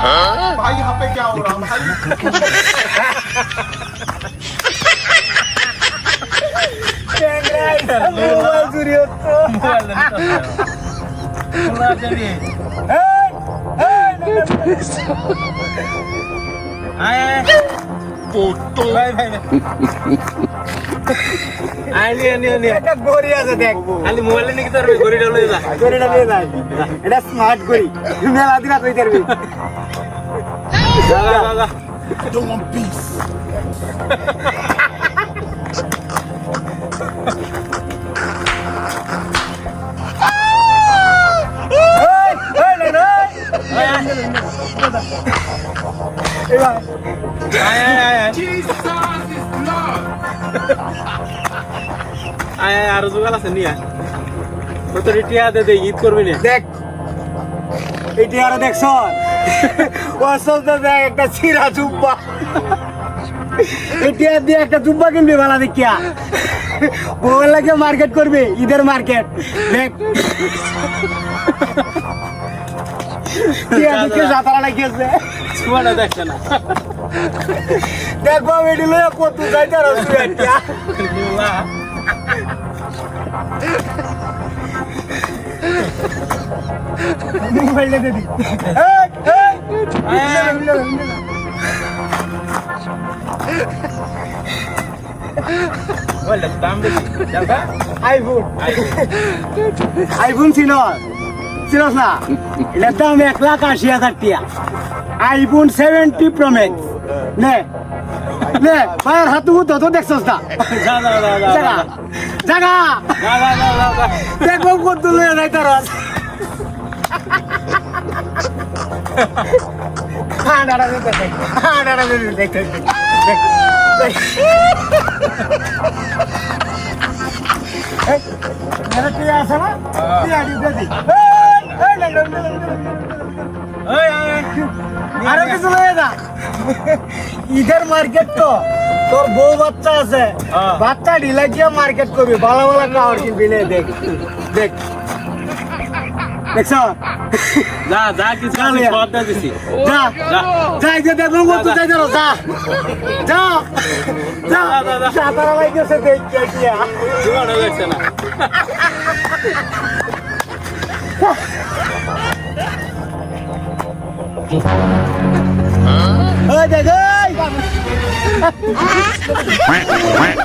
भाई यहाँ पे क्या हो रहा भाई এটা স্মার্ট করি মেলা দিনা কই করবি don't want peace Jesus is Lord আর জোগাল আছে নিয়া তোর টিয়া দে দে ঈদ করবি না দেখ এটি আর দেখছ ওসব তো দেখ একটা ছিঁড়া জুব্বা এটি আর দিয়ে একটা জুব্বা কিনবি ভালো দেখিয়া বউয়ের লাগে মার্কেট করবি ঈদের মার্কেট দেখ টিয়া দিকে সাতারা লাগিয়েছে সুমানা দেখছে না দেখবো এটি লইয়া কত যাইতে আর টিয়া মোবাইলটা দে দি বলে দাম বেশি জানবা আইফোন চিনস না এটার দাম 1,80,000 টাকা আইফোন 70 প্রো ম্যাক্স নে নে ভাইয়ের হাতু তো দেখছস না যা যা যা যা জাগা জাগা যা যা যা যা দেখো কত লয়ে যাইতা রস ডাড়া দে দেখ ডাড়া দে দেখ মেরা টিয়া আছে না টিয়া দিতে দি আরে কিছু লয়ে যা ঈদের মার্কেট তো তোর বউ বাচ্চা আছে বাচ্চা ঢিলা গিয়ে মার্কেট করবি ভালো ভালো খাওয়ার কিনবি নে দেখ দেখ দেখছ যা যা কিছু আমি কথা দিছি যা যা যাই যে দেখো কত যাই ধরো যা যা যা সাতারা লাইতেছে দেখ টিয়া সুমানা দেখছে না ওই দেখ quack, quack.